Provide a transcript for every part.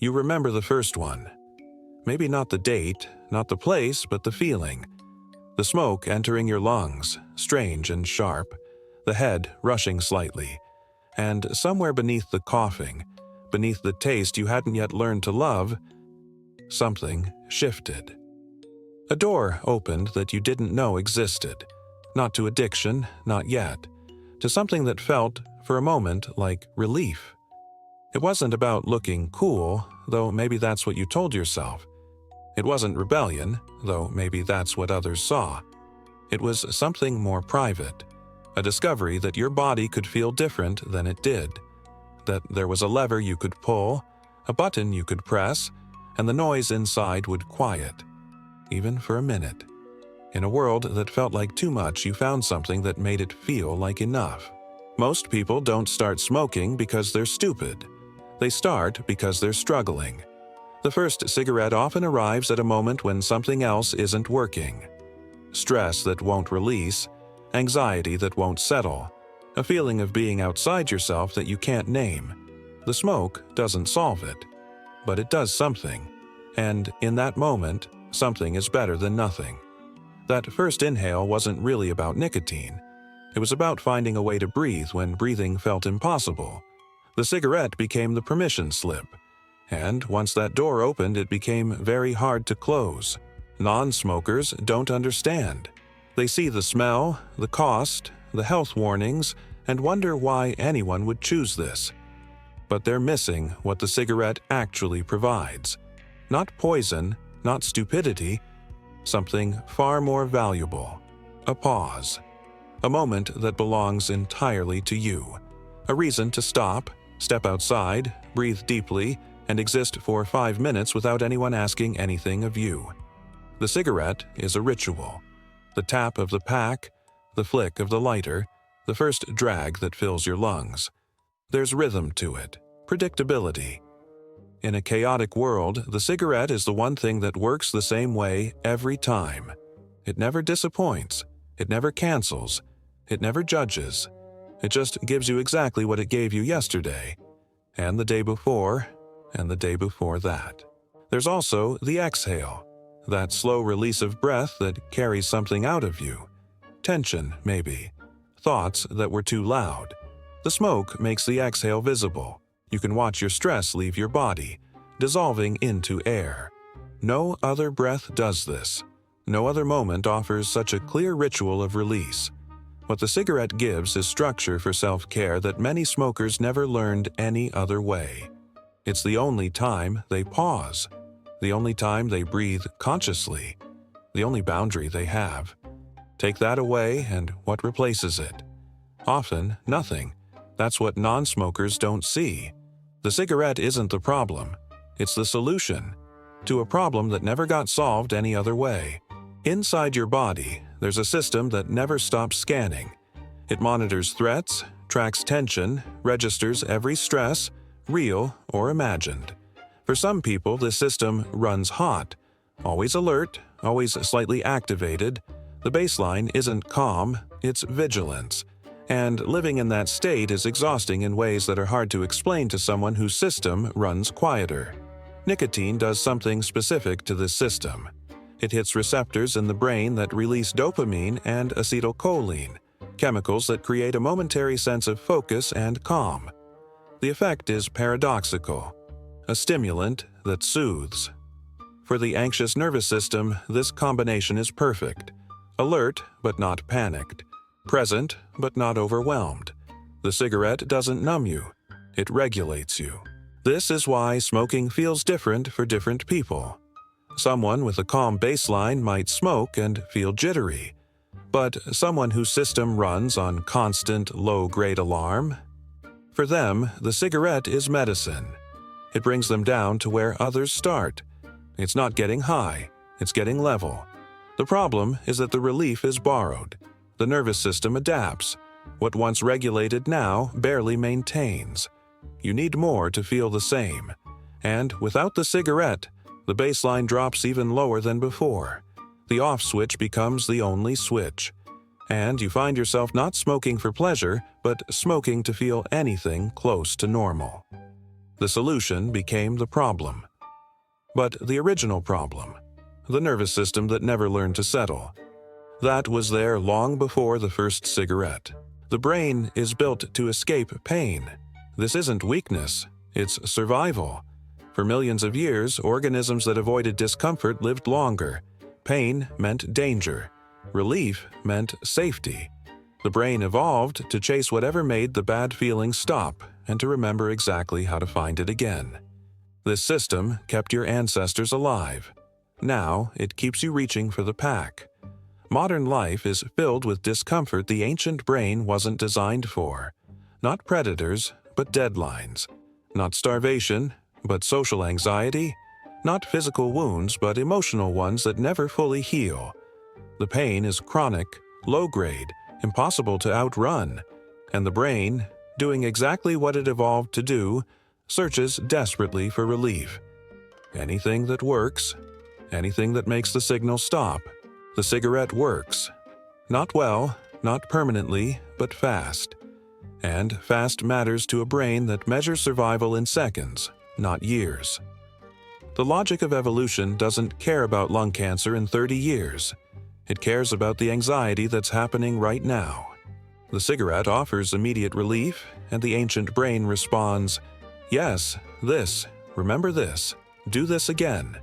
You remember the first one. Maybe not the date, not the place, but the feeling. The smoke entering your lungs, strange and sharp, the head rushing slightly, and somewhere beneath the coughing, beneath the taste you hadn't yet learned to love, something shifted. A door opened that you didn't know existed, not to addiction, not yet, to something that felt, for a moment, like relief. It wasn't about looking cool, though maybe that's what you told yourself. It wasn't rebellion, though maybe that's what others saw. It was something more private, a discovery that your body could feel different than it did, that there was a lever you could pull, a button you could press, and the noise inside would quiet, even for a minute. In a world that felt like too much, you found something that made it feel like enough. Most people don't start smoking because they're stupid. They start because they're struggling. The first cigarette often arrives at a moment when something else isn't working. Stress that won't release, anxiety that won't settle, a feeling of being outside yourself that you can't name. The smoke doesn't solve it, but it does something. And in that moment, something is better than nothing. That first inhale wasn't really about nicotine. It was about finding a way to breathe when breathing felt impossible. The cigarette became the permission slip. And once that door opened, it became very hard to close. Non-smokers don't understand. They see the smell, the cost, the health warnings, and wonder why anyone would choose this. But they're missing what the cigarette actually provides. Not poison, not stupidity, something far more valuable. A pause. A moment that belongs entirely to you. A reason to stop, step outside, breathe deeply, and exist for 5 minutes without anyone asking anything of you. The cigarette is a ritual. The tap of the pack, the flick of the lighter, the first drag that fills your lungs. There's rhythm to it, predictability. In a chaotic world, the cigarette is the one thing that works the same way every time. It never disappoints. It never cancels. It never judges. It just gives you exactly what it gave you yesterday, and the day before, and the day before that. There's also the exhale, that slow release of breath that carries something out of you. Tension, maybe. Thoughts that were too loud. The smoke makes the exhale visible. You can watch your stress leave your body, dissolving into air. No other breath does this. No other moment offers such a clear ritual of release. What the cigarette gives is structure for self-care that many smokers never learned any other way. It's the only time they pause, the only time they breathe consciously, the only boundary they have. Take that away, and what replaces it? Often, nothing. That's what non-smokers don't see. The cigarette isn't the problem. It's the solution to a problem that never got solved any other way. Inside your body, there's a system that never stops scanning. It monitors threats, tracks tension, registers every stress, real or imagined. For some people, this system runs hot, always alert, always slightly activated. The baseline isn't calm, it's vigilance. And living in that state is exhausting in ways that are hard to explain to someone whose system runs quieter. Nicotine does something specific to this system. It hits receptors in the brain that release dopamine and acetylcholine, chemicals that create a momentary sense of focus and calm. The effect is paradoxical, a stimulant that soothes. For the anxious nervous system, this combination is perfect. Alert, but not panicked. Present, but not overwhelmed. The cigarette doesn't numb you. It regulates you. This is why smoking feels different for different people. Someone with a calm baseline might smoke and feel jittery, but someone whose system runs on constant low-grade alarm? For them, the cigarette is medicine. It brings them down to where others start. It's not getting high, it's getting level. The problem is that the relief is borrowed. The nervous system adapts. What once regulated now barely maintains. You need more to feel the same. And without the cigarette, the baseline drops even lower than before. The off switch becomes the only switch. And you find yourself not smoking for pleasure, but smoking to feel anything close to normal. The solution became the problem. But the original problem, the nervous system that never learned to settle, that was there long before the first cigarette. The brain is built to escape pain. This isn't weakness, it's survival. For millions of years, organisms that avoided discomfort lived longer. Pain meant danger. Relief meant safety. The brain evolved to chase whatever made the bad feeling stop and to remember exactly how to find it again. This system kept your ancestors alive. Now it keeps you reaching for the pack. Modern life is filled with discomfort the ancient brain wasn't designed for. Not predators, but deadlines. Not starvation, but social anxiety. Not physical wounds, but emotional ones that never fully heal. The pain is chronic, low-grade, impossible to outrun, and the brain, doing exactly what it evolved to do, searches desperately for relief. Anything that works, anything that makes the signal stop. The cigarette works. Not well, not permanently, but fast. And fast matters to a brain that measures survival in seconds, not years. The logic of evolution doesn't care about lung cancer in 30 years. It cares about the anxiety that's happening right now. The cigarette offers immediate relief, and the ancient brain responds, "Yes, this, remember this, do this again."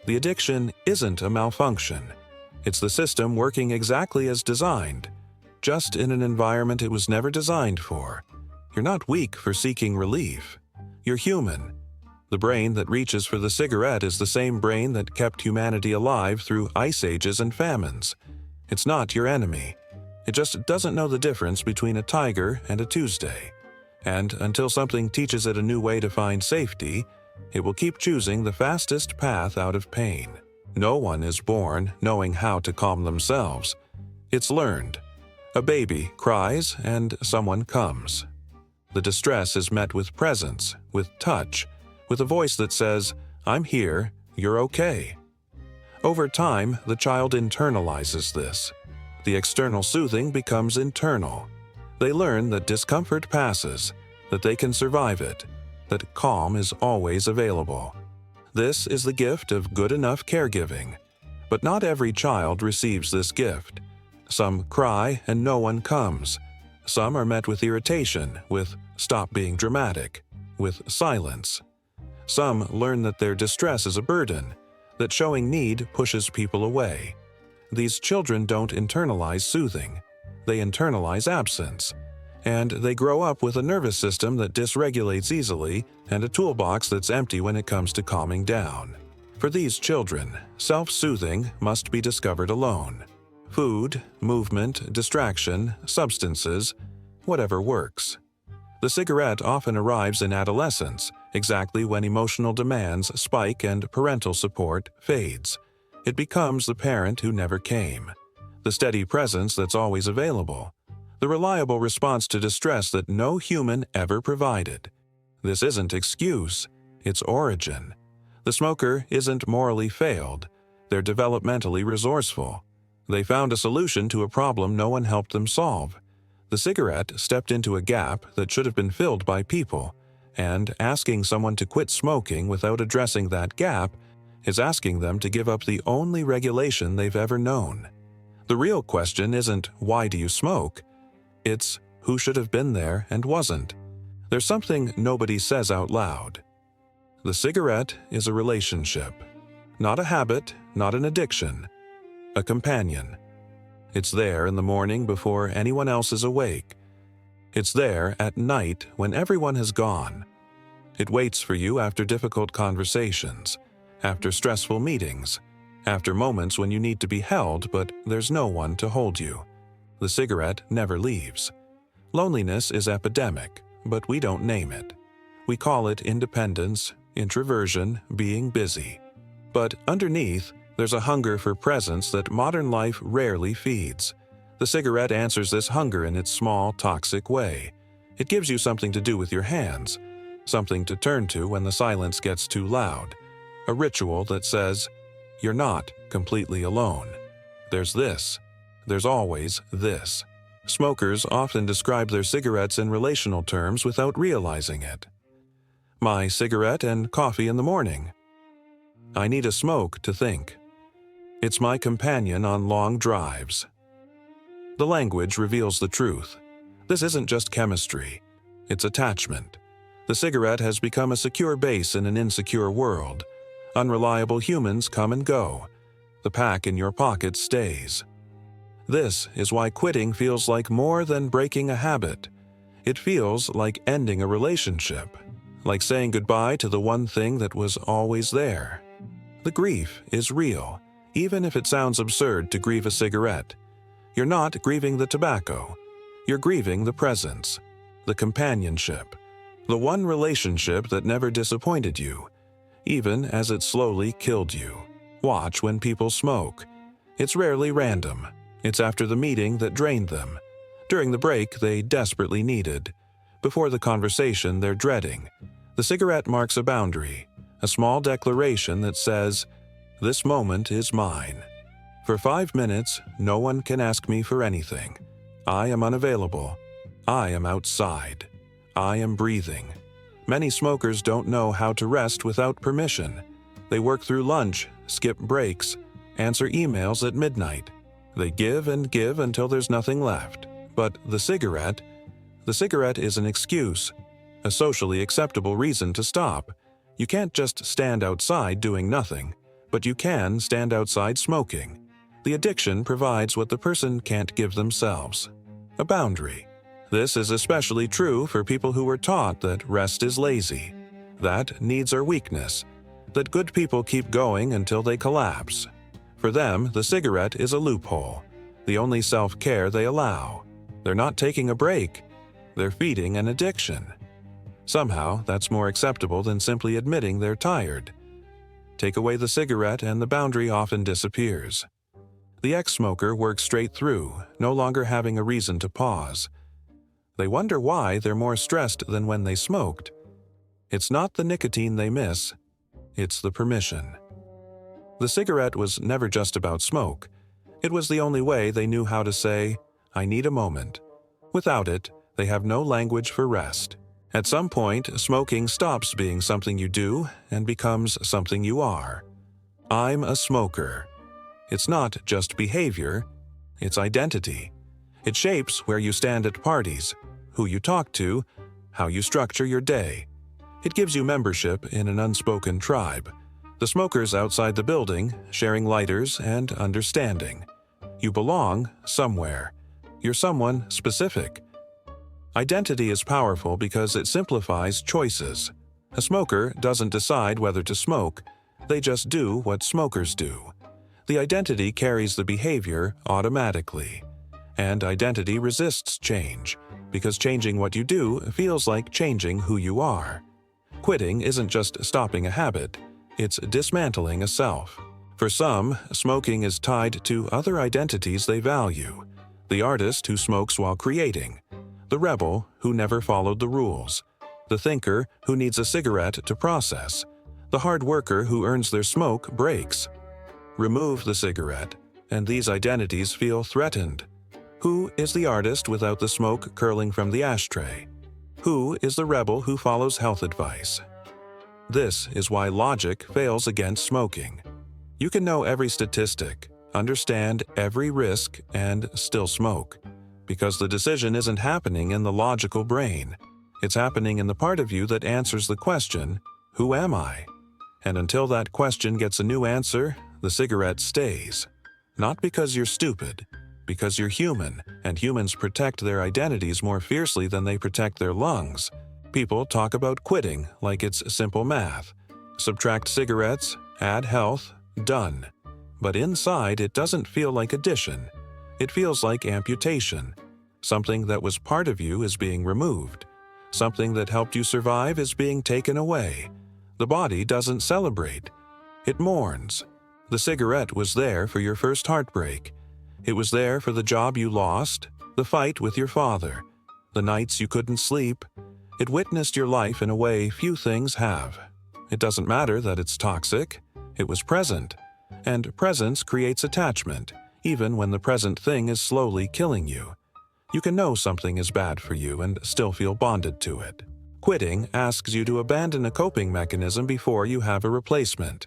The addiction isn't a malfunction. It's the system working exactly as designed, just in an environment it was never designed for. You're not weak for seeking relief. You're human. The brain that reaches for the cigarette is the same brain that kept humanity alive through ice ages and famines. It's not your enemy. It just doesn't know the difference between a tiger and a Tuesday. And until something teaches it a new way to find safety, it will keep choosing the fastest path out of pain. No one is born knowing how to calm themselves. It's learned. A baby cries and someone comes. The distress is met with presence, with touch, with a voice that says, "I'm here, you're okay." Over time, the child internalizes this. The external soothing becomes internal. They learn that discomfort passes, that they can survive it, that calm is always available. This is the gift of good enough caregiving. But not every child receives this gift. Some cry and no one comes. Some are met with irritation, with "stop being dramatic," with silence. Some learn that their distress is a burden, that showing need pushes people away. These children don't internalize soothing. They internalize absence. And they grow up with a nervous system that dysregulates easily and a toolbox that's empty when it comes to calming down. For these children, self-soothing must be discovered alone. Food, movement, distraction, substances, whatever works. The cigarette often arrives in adolescence, exactly when emotional demands spike and parental support fades. It becomes the parent who never came. The steady presence that's always available. The reliable response to distress that no human ever provided. This isn't excuse, it's origin. The smoker isn't morally failed, they're developmentally resourceful. They found a solution to a problem no one helped them solve. The cigarette stepped into a gap that should have been filled by people, and asking someone to quit smoking without addressing that gap is asking them to give up the only regulation they've ever known. The real question isn't, why do you smoke? It's, who should have been there and wasn't? There's something nobody says out loud. The cigarette is a relationship. Not a habit, not an addiction. A companion. It's there in the morning before anyone else is awake. It's there at night when everyone has gone. It waits for you after difficult conversations, after stressful meetings, after moments when you need to be held but there's no one to hold you. The cigarette never leaves. Loneliness is epidemic, but we don't name it. We call it independence, introversion, being busy. But underneath, there's a hunger for presence that modern life rarely feeds. The cigarette answers this hunger in its small, toxic way. It gives you something to do with your hands, something to turn to when the silence gets too loud. A ritual that says, you're not completely alone. There's this. There's always this. Smokers often describe their cigarettes in relational terms without realizing it. My cigarette and coffee in the morning. I need a smoke to think. It's my companion on long drives. The language reveals the truth. This isn't just chemistry. It's attachment. The cigarette has become a secure base in an insecure world. Unreliable humans come and go. The pack in your pocket stays. This is why quitting feels like more than breaking a habit. It feels like ending a relationship, like saying goodbye to the one thing that was always there. The grief is real, even if it sounds absurd to grieve a cigarette. You're not grieving the tobacco. You're grieving the presence, the companionship, the one relationship that never disappointed you, even as it slowly killed you. Watch when people smoke. It's rarely random. It's after the meeting that drained them, during the break they desperately needed, before the conversation they're dreading. The cigarette marks a boundary, a small declaration that says, "This moment is mine. For 5 minutes, no one can ask me for anything. I am unavailable. I am outside. I am breathing." Many smokers don't know how to rest without permission. They work through lunch, skip breaks, answer emails at midnight. They give and give until there's nothing left. But the cigarette is an excuse, a socially acceptable reason to stop. You can't just stand outside doing nothing, but you can stand outside smoking. The addiction provides what the person can't give themselves: a boundary. This is especially true for people who were taught that rest is lazy, that needs are weakness, that good people keep going until they collapse. For them, the cigarette is a loophole, the only self-care they allow. They're not taking a break. They're feeding an addiction. Somehow, that's more acceptable than simply admitting they're tired. Take away the cigarette and the boundary often disappears. The ex-smoker works straight through, no longer having a reason to pause. They wonder why they're more stressed than when they smoked. It's not the nicotine they miss. It's the permission. The cigarette was never just about smoke. It was the only way they knew how to say, "I need a moment." Without it, they have no language for rest. At some point, smoking stops being something you do and becomes something you are. I'm a smoker. It's not just behavior, it's identity. It shapes where you stand at parties, who you talk to, how you structure your day. It gives you membership in an unspoken tribe. The smokers outside the building, sharing lighters and understanding. You belong somewhere. You're someone specific. Identity is powerful because it simplifies choices. A smoker doesn't decide whether to smoke, they just do what smokers do. The identity carries the behavior automatically. And identity resists change, because changing what you do feels like changing who you are. Quitting isn't just stopping a habit, it's dismantling a self. For some, smoking is tied to other identities they value. The artist who smokes while creating. The rebel who never followed the rules. The thinker who needs a cigarette to process. The hard worker who earns their smoke breaks. Remove the cigarette, and these identities feel threatened. Who is the artist without the smoke curling from the ashtray? Who is the rebel who follows health advice? This is why logic fails against smoking. You can know every statistic, understand every risk, and still smoke. Because the decision isn't happening in the logical brain. It's happening in the part of you that answers the question, "Who am I?" And until that question gets a new answer, the cigarette stays. Not because you're stupid, because you're human, and humans protect their identities more fiercely than they protect their lungs. People talk about quitting like it's simple math. Subtract cigarettes, add health, done. But inside, it doesn't feel like addition. It feels like amputation. Something that was part of you is being removed. Something that helped you survive is being taken away. The body doesn't celebrate. It mourns. The cigarette was there for your first heartbreak. It was there for the job you lost, the fight with your father, the nights you couldn't sleep. It witnessed your life in a way few things have. It doesn't matter that it's toxic. It was present. And presence creates attachment, even when the present thing is slowly killing you. You can know something is bad for you and still feel bonded to it. Quitting asks you to abandon a coping mechanism before you have a replacement.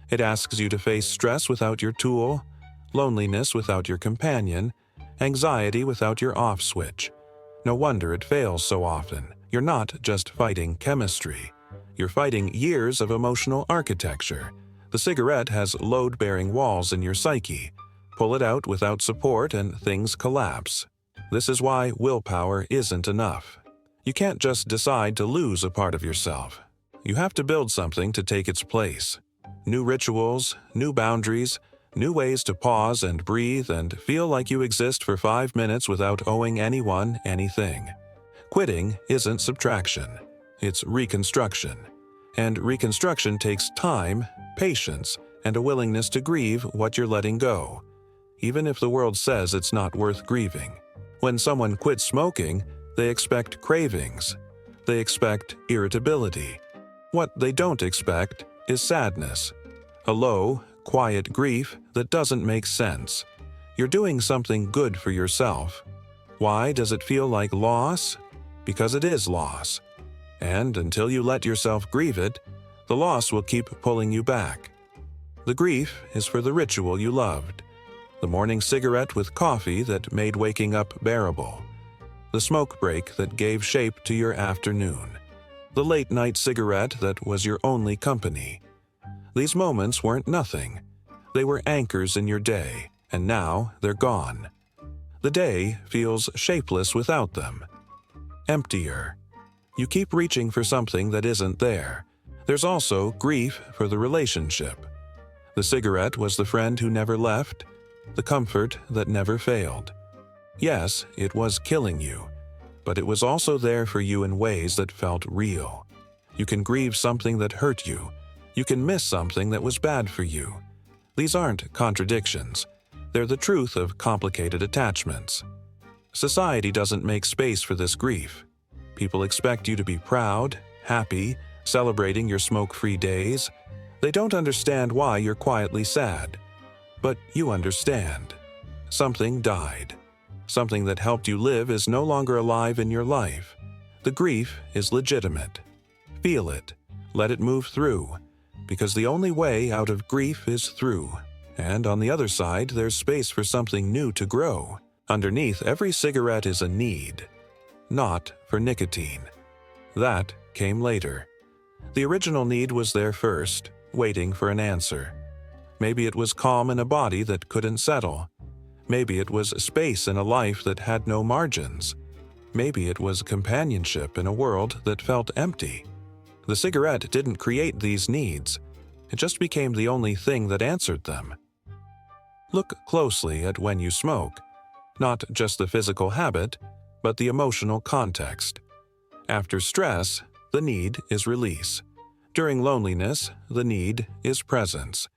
It asks you to face stress without your tool, loneliness without your companion, anxiety without your off switch. No wonder it fails so often. You're not just fighting chemistry. You're fighting years of emotional architecture. The cigarette has load-bearing walls in your psyche. Pull it out without support and things collapse. This is why willpower isn't enough. You can't just decide to lose a part of yourself. You have to build something to take its place. New rituals, new boundaries, new ways to pause and breathe and feel like you exist for 5 minutes without owing anyone anything. Quitting isn't subtraction. It's reconstruction. And reconstruction takes time, patience, and a willingness to grieve what you're letting go, even if the world says it's not worth grieving. When someone quits smoking, they expect cravings. They expect irritability. What they don't expect is sadness, a low, quiet grief that doesn't make sense. You're doing something good for yourself. Why does it feel like loss? Because it is loss. And until you let yourself grieve it, the loss will keep pulling you back. The grief is for the ritual you loved. The morning cigarette with coffee that made waking up bearable. The smoke break that gave shape to your afternoon. The late-night cigarette that was your only company. These moments weren't nothing. They were anchors in your day, and now they're gone. The day feels shapeless without them. Emptier. You keep reaching for something that isn't there. There's also grief for the relationship. The cigarette was the friend who never left, the comfort that never failed. Yes, it was killing you, but it was also there for you in ways that felt real. You can grieve something that hurt you. You can miss something that was bad for you. These aren't contradictions. They're the truth of complicated attachments. Society doesn't make space for this grief. People expect you to be proud, happy, celebrating your smoke-free days. They don't understand why you're quietly sad. But you understand. Something died. Something that helped you live is no longer alive in your life. The grief is legitimate. Feel it. Let it move through. Because the only way out of grief is through. And on the other side, there's space for something new to grow. Underneath every cigarette is a need. Not for nicotine. That came later. The original need was there first, waiting for an answer. Maybe it was calm in a body that couldn't settle. Maybe it was space in a life that had no margins. Maybe it was companionship in a world that felt empty. The cigarette didn't create these needs. It just became the only thing that answered them. Look closely at when you smoke. Not just the physical habit, but the emotional context. After stress, the need is release. During loneliness, the need is presence.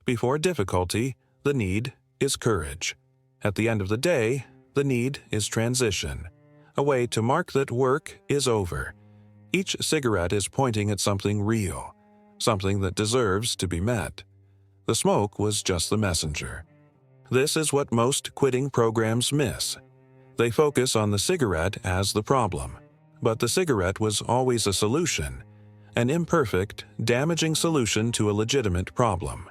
Before difficulty, the need is courage. At the end of the day, the need is transition, a way to mark that work is over. Each cigarette is pointing at something real, something that deserves to be met. The smoke was just the messenger. This is what most quitting programs miss. They focus on the cigarette as the problem. But the cigarette was always a solution, an imperfect, damaging solution to a legitimate problem.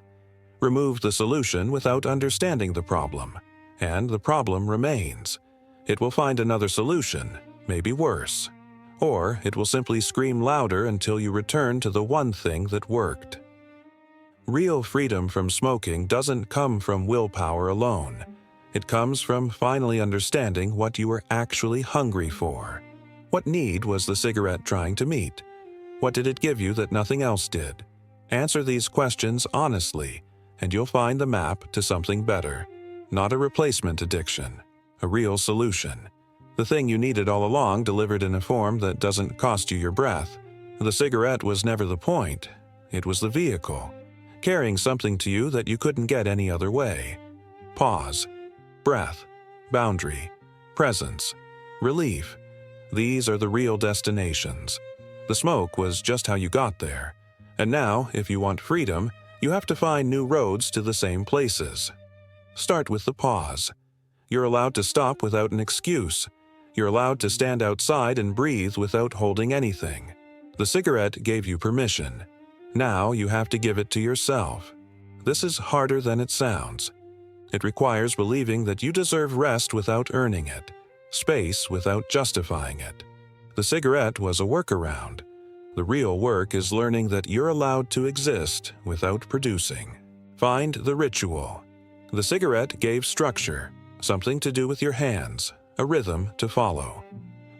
Remove the solution without understanding the problem, and the problem remains. It will find another solution, maybe worse. Or it will simply scream louder until you return to the one thing that worked. Real freedom from smoking doesn't come from willpower alone. It comes from finally understanding what you were actually hungry for. What need was the cigarette trying to meet? What did it give you that nothing else did? Answer these questions honestly, and you'll find the map to something better. Not a replacement addiction, a real solution. The thing you needed all along delivered in a form that doesn't cost you your breath. The cigarette was never the point. It was the vehicle, carrying something to you that you couldn't get any other way. Pause, breath, boundary, presence, relief. These are the real destinations. The smoke was just how you got there. And now, if you want freedom, you have to find new roads to the same places. Start with the pause. You're allowed to stop without an excuse. You're allowed to stand outside and breathe without holding anything. The cigarette gave you permission. Now you have to give it to yourself. This is harder than it sounds. It requires believing that you deserve rest without earning it, space without justifying it. The cigarette was a workaround. The real work is learning that you're allowed to exist without producing. Find the ritual. The cigarette gave structure, something to do with your hands, a rhythm to follow.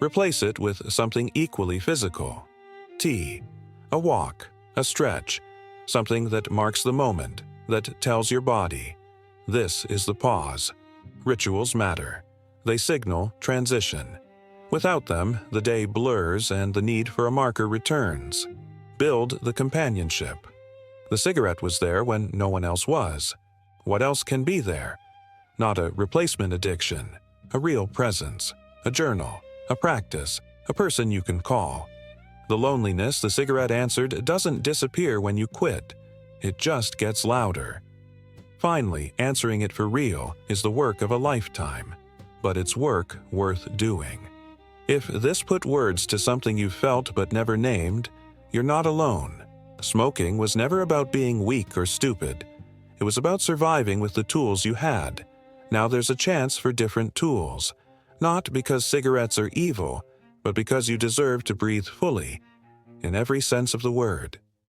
Replace it with something equally physical. Tea, a walk, a stretch, something that marks the moment, that tells your body, this is the pause. Rituals matter. They signal transition. Without them, the day blurs and the need for a marker returns. Build the companionship. The cigarette was there when no one else was. What else can be there? Not a replacement addiction, a real presence, a journal, a practice, a person you can call. The loneliness the cigarette answered doesn't disappear when you quit. It just gets louder. Finally, answering it for real is the work of a lifetime, but it's work worth doing. If this put words to something you felt but never named, you're not alone. Smoking was never about being weak or stupid. It was about surviving with the tools you had. Now there's a chance for different tools, not because cigarettes are evil, but because you deserve to breathe fully, in every sense of the word.